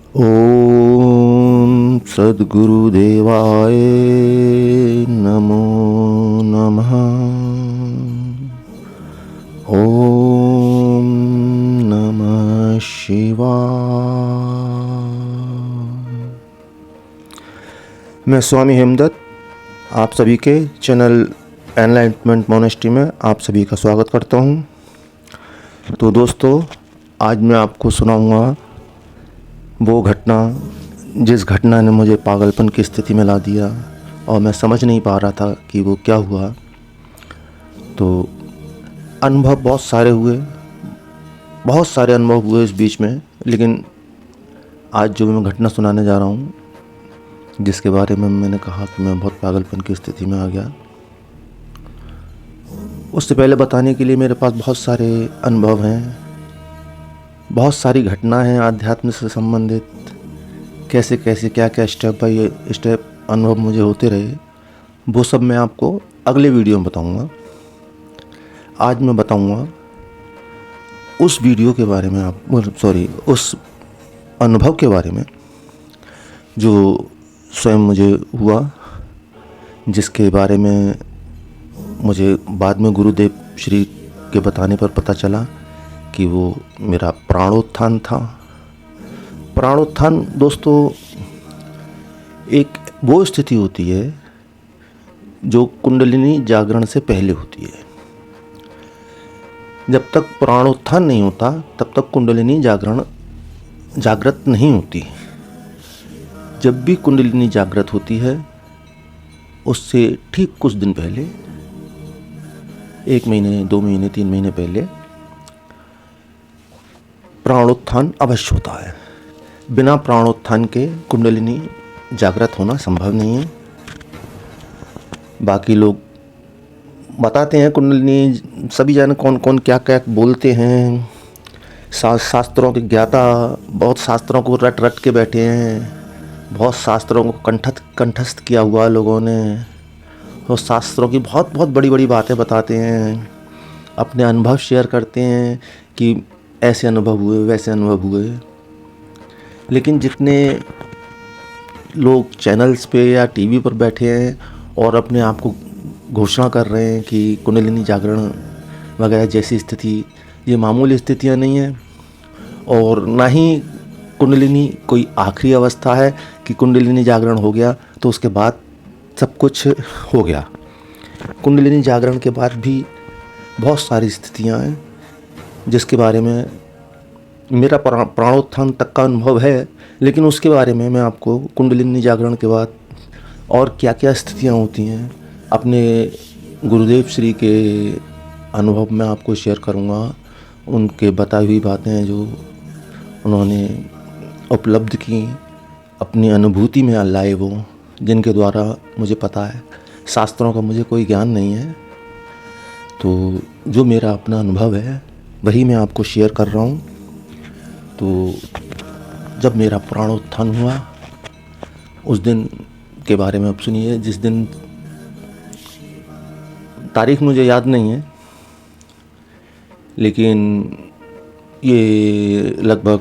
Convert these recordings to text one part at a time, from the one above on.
ओम सद्गुरुदेवाय नमो नमः। ओम नमः शिवाय। मैं स्वामी हेमदत्त आप सभी के चैनल एनलाइटमेंट मोनेस्ट्री में आप सभी का स्वागत करता हूँ। तो दोस्तों, आज मैं आपको सुनाऊंगा वो घटना जिस घटना ने मुझे पागलपन की स्थिति में ला दिया और मैं समझ नहीं पा रहा था कि वो क्या हुआ। तो अनुभव बहुत सारे अनुभव हुए इस बीच में, लेकिन आज जो मैं घटना सुनाने जा रहा हूँ, जिसके बारे में मैंने कहा कि मैं बहुत पागलपन की स्थिति में आ गया, उससे पहले बताने के लिए मेरे पास बहुत सारे अनुभव हैं, बहुत सारी घटना हैं आध्यात्म से संबंधित। कैसे कैसे क्या क्या स्टेप बाय स्टेप अनुभव मुझे होते रहे, वो सब मैं आपको अगले वीडियो में बताऊंगा। आज मैं बताऊंगा उस वीडियो के बारे में, उस अनुभव के बारे में जो स्वयं मुझे हुआ, जिसके बारे में मुझे बाद में गुरुदेव श्री के बताने पर पता चला कि वो मेरा प्राणोत्थान था। प्राणोत्थान दोस्तों एक वो स्थिति होती है जो कुंडलिनी जागरण से पहले होती है। जब तक प्राणोत्थान नहीं होता तब तक कुंडलिनी जागृत नहीं होती। जब भी कुंडलिनी जागृत होती है उससे ठीक कुछ दिन पहले, 1 महीने 2 महीने 3 महीने पहले प्राणोत्थान अवश्य होता है। बिना प्राणोत्थान के कुंडलिनी जागृत होना संभव नहीं है। बाकी लोग बताते हैं कुंडलिनी, सभी जाने कौन कौन क्या क्या बोलते हैं। शास्त्रों के ज्ञाता बहुत शास्त्रों को रट रट के बैठे हैं, बहुत शास्त्रों को कंठस्थ किया हुआ लोगों ने, और शास्त्रों की बहुत बहुत बड़ी बड़ी बातें बताते हैं, अपने अनुभव शेयर करते हैं कि ऐसे अनुभव हुए वैसे अनुभव हुए। लेकिन जितने लोग चैनल्स पे या टीवी पर बैठे हैं और अपने आप को घोषणा कर रहे हैं कि कुंडलिनी जागरण वगैरह जैसी स्थिति, ये मामूली स्थितियां नहीं हैं, और ना ही कुंडलिनी कोई आखिरी अवस्था है कि कुंडलिनी जागरण हो गया तो उसके बाद सब कुछ हो गया। कुंडलिनी जागरण के बाद भी बहुत सारी स्थितियां हैं जिसके बारे में मेरा प्राणोत्थान तक का अनुभव है, लेकिन उसके बारे में मैं आपको कुंडलिनी जागरण के बाद और क्या क्या स्थितियां होती हैं अपने गुरुदेव श्री के अनुभव में आपको शेयर करूंगा। उनके बताई हुई बातें जो उन्होंने उपलब्ध की, अपनी अनुभूति में लाए, वो जिनके द्वारा मुझे पता है। शास्त्रों का मुझे कोई ज्ञान नहीं है, तो जो मेरा अपना अनुभव है वही मैं आपको शेयर कर रहा हूँ। तो जब मेरा प्राणोत्थान हुआ उस दिन के बारे में अब सुनिए। जिस दिन, तारीख मुझे याद नहीं है, लेकिन ये लगभग,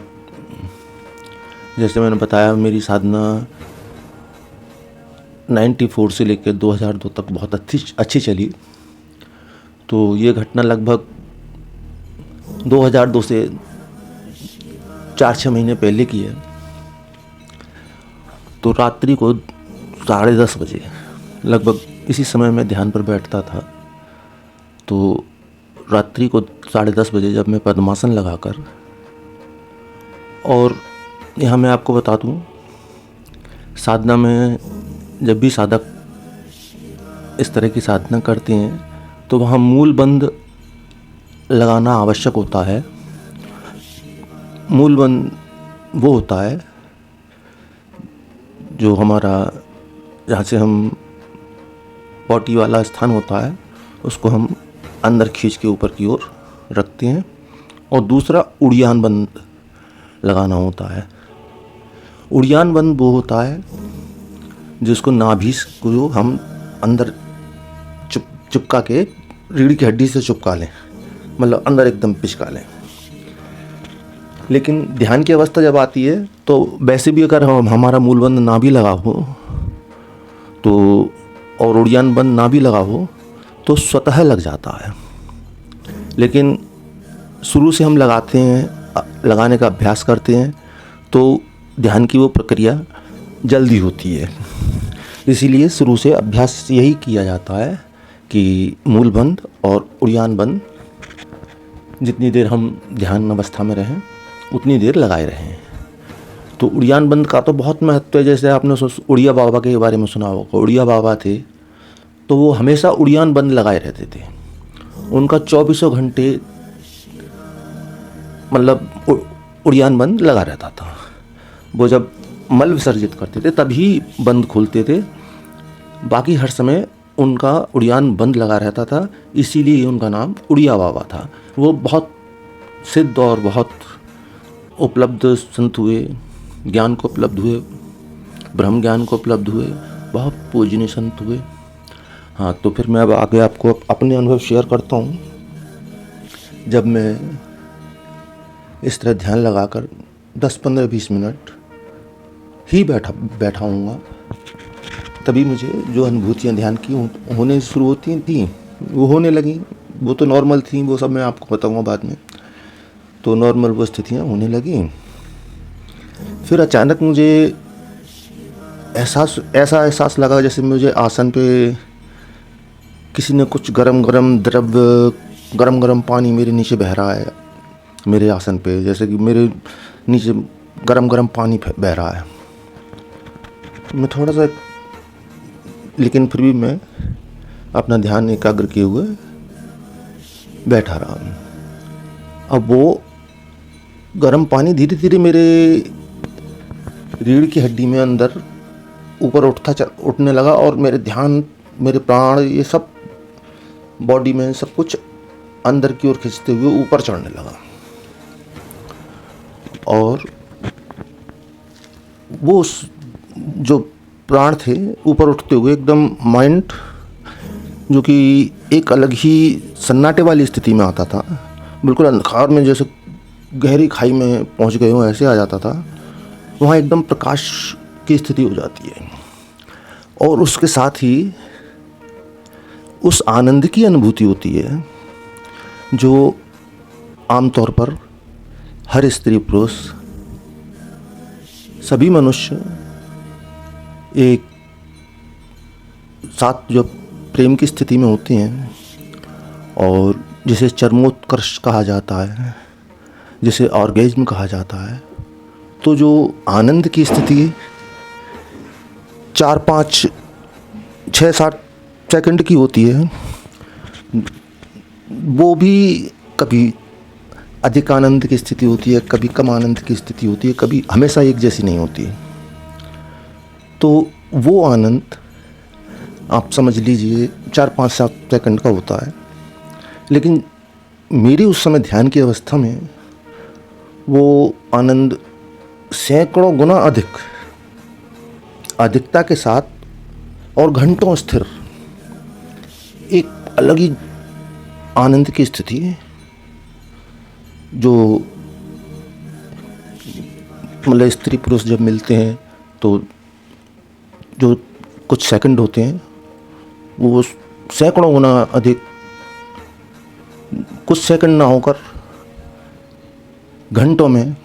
जैसे मैंने बताया, मेरी साधना 94 से लेकर 2002 तक बहुत अच्छी चली। तो ये घटना लगभग 2002 से 4-6 महीने पहले की है। तो रात्रि को 10:30 बजे लगभग इसी समय मैं ध्यान पर बैठता था। तो रात्रि को 10:30 बजे जब मैं पद्मासन लगाकर, और यहाँ मैं आपको बता दूँ, साधना में जब भी साधक इस तरह की साधना करते हैं तो वहाँ मूल बंद लगाना आवश्यक होता है। मूल बंद वो होता है जो हमारा, जहाँ से हम पॉटी वाला स्थान होता है उसको हम अंदर खींच के ऊपर की ओर रखते हैं, और दूसरा उड़ियान बंद लगाना होता है। उड़ियान बंद वो होता है जिसको नाभि को हम अंदर चिपका के रीढ़ की हड्डी से चिपका लें, मतलब अंदर एकदम पिचका लें। लेकिन ध्यान की अवस्था जब आती है तो वैसे भी अगर हमारा मूलबंध ना भी लगा हो तो, और उड़ियान बंद ना भी लगा हो तो स्वतः लग जाता है। लेकिन शुरू से हम लगाने का अभ्यास करते हैं तो ध्यान की वो प्रक्रिया जल्दी होती है। इसीलिए शुरू से अभ्यास यही किया जाता है कि मूल बंद और उड़ियान बंद जितनी देर हम ध्यान अवस्था में रहें उतनी देर लगाए रहें। तो उड़ियान बंद का तो बहुत महत्व है। जैसे आपने उड़िया बाबा के बारे में सुना होगा, उड़िया बाबा थे तो वो हमेशा उड़ियान बंद लगाए रहते थे। उनका 24 घंटे मतलब उड़ियान बंद लगा रहता था। वो जब मल विसर्जित करते थे तभी बंद खोलते थे, बाकी हर समय उनका उड़ियान बंद लगा रहता था। इसीलिए उनका नाम उड़िया बाबा था। वो बहुत सिद्ध और बहुत उपलब्ध संत हुए, ज्ञान को उपलब्ध हुए, ब्रह्म ज्ञान को उपलब्ध हुए, बहुत पूजनीय संत हुए। हाँ, तो फिर मैं अब आगे आपको अपने अनुभव शेयर करता हूँ। जब मैं इस तरह ध्यान लगाकर 10-15-20 मिनट ही बैठा हूँगा, तभी मुझे जो अनुभूतियाँ ध्यान की होने शुरू होती थी वो होने लगी। वो तो नॉर्मल थी, वो सब मैं आपको बताऊँगा बाद में। तो नॉर्मल वो स्थितियाँ होने लगी। फिर अचानक मुझे ऐसा एहसास लगा जैसे मुझे आसन पे किसी ने कुछ गरम गरम पानी मेरे नीचे बह रहा है, मेरे आसन पे। जैसे कि मेरे नीचे गरम पानी बह रहा है। मैं थोड़ा सा, लेकिन फिर भी मैं अपना ध्यान एकाग्र किए हुए बैठा रहा। अब वो गर्म पानी धीरे धीरे मेरे रीढ़ की हड्डी में अंदर ऊपर उठने लगा और मेरे ध्यान, मेरे प्राण, ये सब बॉडी में सब कुछ अंदर की ओर खींचते हुए ऊपर चढ़ने लगा। और वो जो प्राण थे ऊपर उठते हुए एकदम माइंड, जो कि एक अलग ही सन्नाटे वाली स्थिति में आता था, बिल्कुल अंधकार में जैसे गहरी खाई में पहुंच गए हो ऐसे आ जाता था। वहाँ एकदम प्रकाश की स्थिति हो जाती है और उसके साथ ही उस आनंद की अनुभूति होती है जो आमतौर पर हर स्त्री पुरुष सभी मनुष्य एक साथ जो प्रेम की स्थिति में होते हैं और जिसे चरमोत्कर्ष कहा जाता है, जिसे ऑर्गेज्म कहा जाता है, तो जो आनंद की स्थिति 4, 5, 6, 7 सेकंड की होती है, वो भी कभी अधिक आनंद की स्थिति होती है, कभी कम आनंद की स्थिति होती है, कभी हमेशा एक जैसी नहीं होती। तो वो आनंद आप समझ लीजिए 4, 5, 7 सेकंड का होता है। लेकिन मेरी उस समय ध्यान की अवस्था में वो आनंद सैकड़ों गुना अधिकता के साथ और घंटों स्थिर एक अलग ही आनंद की स्थिति है, जो मतलब स्त्री पुरुष जब मिलते हैं तो जो कुछ सेकंड होते हैं वो सैकड़ों गुना अधिक, कुछ सेकंड ना होकर घंटों में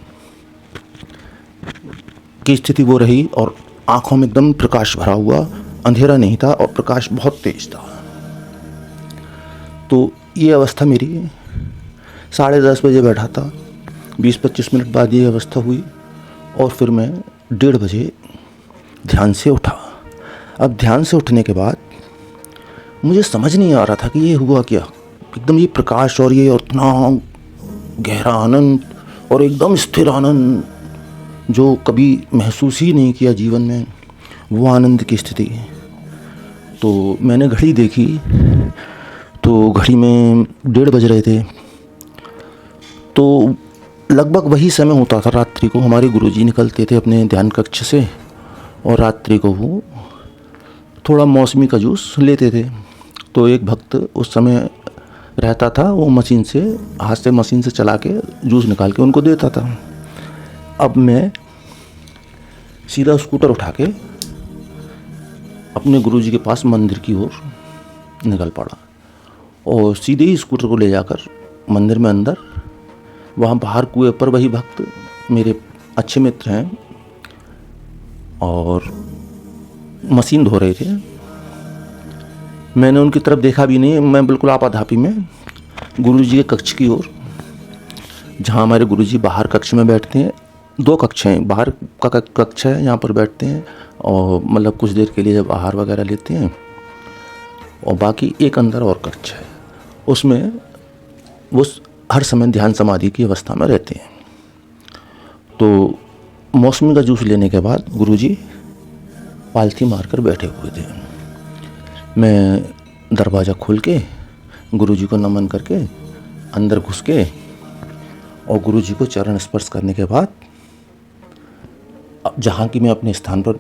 की स्थिति वो रही और आंखों में एकदम प्रकाश भरा हुआ, अंधेरा नहीं था और प्रकाश बहुत तेज था। तो ये अवस्था मेरी 10:30 बजे बैठा था, 20-25 मिनट बाद ये अवस्था हुई और फिर मैं 1:30 बजे ध्यान से उठा। अब ध्यान से उठने के बाद मुझे समझ नहीं आ रहा था कि ये हुआ क्या। एकदम ये प्रकाश और ये उतना गहरा आनंद और एकदम स्थिर आनंद जो कभी महसूस ही नहीं किया जीवन में, वो आनंद की स्थिति। तो मैंने घड़ी देखी तो घड़ी में 1:30 बज रहे थे। तो लगभग वही समय होता था रात्रि को। हमारे गुरुजी निकलते थे अपने ध्यान कक्ष से और रात्रि को वो थोड़ा मौसमी का जूस लेते थे। तो एक भक्त उस समय रहता था, वो मशीन से, हाथ से मशीन से चला के जूस निकाल के उनको देता था। अब मैं सीधा स्कूटर उठा के अपने गुरुजी के पास मंदिर की ओर निकल पड़ा और सीधे ही स्कूटर को ले जाकर मंदिर में अंदर, वहाँ बाहर कुएं पर वही भक्त मेरे अच्छे मित्र हैं और मशीन धो रहे थे। मैंने उनकी तरफ देखा भी नहीं, मैं बिल्कुल आपाधापी में गुरुजी के कक्ष की ओर, जहाँ हमारे गुरुजी बाहर कक्ष में बैठते हैं। 2 कक्ष हैं, बाहर का कक्ष है, यहाँ पर बैठते हैं और मतलब कुछ देर के लिए जब आहार वगैरह लेते हैं, और बाकी एक अंदर और कक्ष है, उसमें वो हर समय ध्यान समाधि की अवस्था में रहते हैं। तो मौसमी का जूस लेने के बाद गुरुजी पालथी मारकर बैठे हुए थे। मैं दरवाज़ा खोल के गुरुजी को नमन करके अंदर घुस के और गुरुजी को चरण स्पर्श करने के बाद, जहाँ की मैं अपने स्थान पर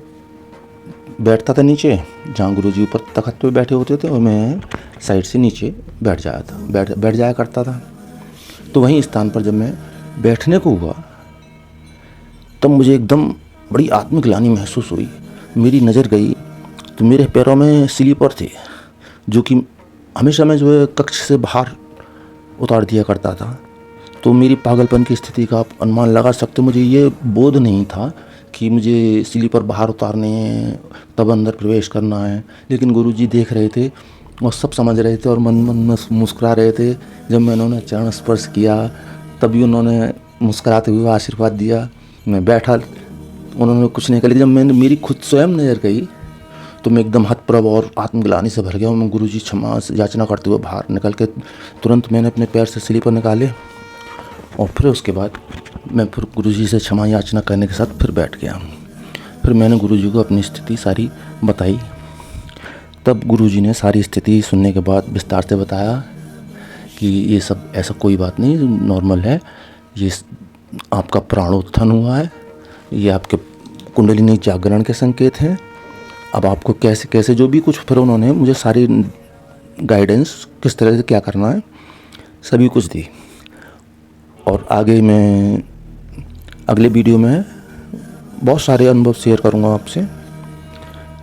बैठता था नीचे, जहाँ गुरुजी ऊपर तख्त पे बैठे होते थे और मैं साइड से नीचे बैठ जाया करता था। तो वहीं स्थान पर जब मैं बैठने को हुआ तब मुझे एकदम बड़ी आत्मग्लानि महसूस हुई। मेरी नज़र गई तो मेरे पैरों में स्लीपर थे, जो कि हमेशा मैं जो है कक्ष से बाहर उतार दिया करता था। तो मेरी पागलपन की स्थिति का आप अनुमान लगा सकते। मुझे ये बोध नहीं था कि मुझे स्लीपर बाहर उतारने हैं, तब अंदर प्रवेश करना है। लेकिन गुरुजी देख रहे थे और सब समझ रहे थे और मन में मुस्कुरा रहे थे। जब मैंने उन्हें चरण स्पर्श किया तभी उन्होंने मुस्कुराते हुए आशीर्वाद दिया। मैं बैठा, उन्होंने कुछ नहीं कहा। जब मैंने मेरी खुद स्वयं नज़र गई तो मैं एकदम हतप्रभ और आत्मग्लानि से भर गया और मैं गुरुजी क्षमा याचना करते हुए बाहर निकल के तुरंत मैंने अपने पैर से स्लीपर निकाले और फिर उसके बाद मैं फिर गुरुजी से क्षमा याचना करने के साथ फिर बैठ गया। फिर मैंने गुरुजी को अपनी स्थिति सारी बताई। तब गुरुजी ने सारी स्थिति सुनने के बाद विस्तार से बताया कि ये सब ऐसा कोई बात नहीं, नॉर्मल है, ये आपका प्राणोत्थान हुआ है, ये आपके कुंडलिनी जागरण के संकेत हैं। अब आपको कैसे कैसे जो भी कुछ, फिर उन्होंने मुझे सारी गाइडेंस किस तरह से क्या करना है सभी कुछ दी। और आगे मैं अगले वीडियो में बहुत सारे अनुभव शेयर करूंगा आपसे।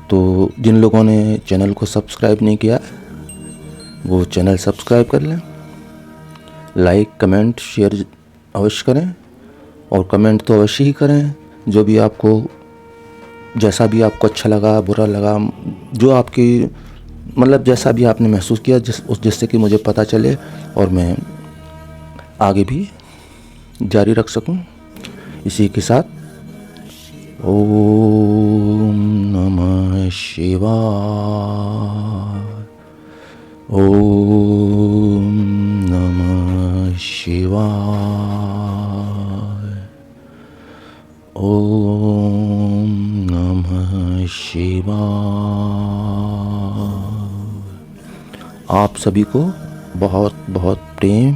तो जिन लोगों ने चैनल को सब्सक्राइब नहीं किया वो चैनल सब्सक्राइब कर लें, लाइक कमेंट शेयर अवश्य करें और कमेंट तो अवश्य ही करें। जो भी आपको, जैसा भी आपको अच्छा लगा बुरा लगा, जो आपकी मतलब जैसा भी आपने महसूस किया जिससे कि मुझे पता चले और मैं आगे भी जारी रख सकूं। इसी के साथ ओम नमः शिवाय, ओम नमः शिवाय, ओम नमः शिवाय। आप सभी को बहुत बहुत प्रेम।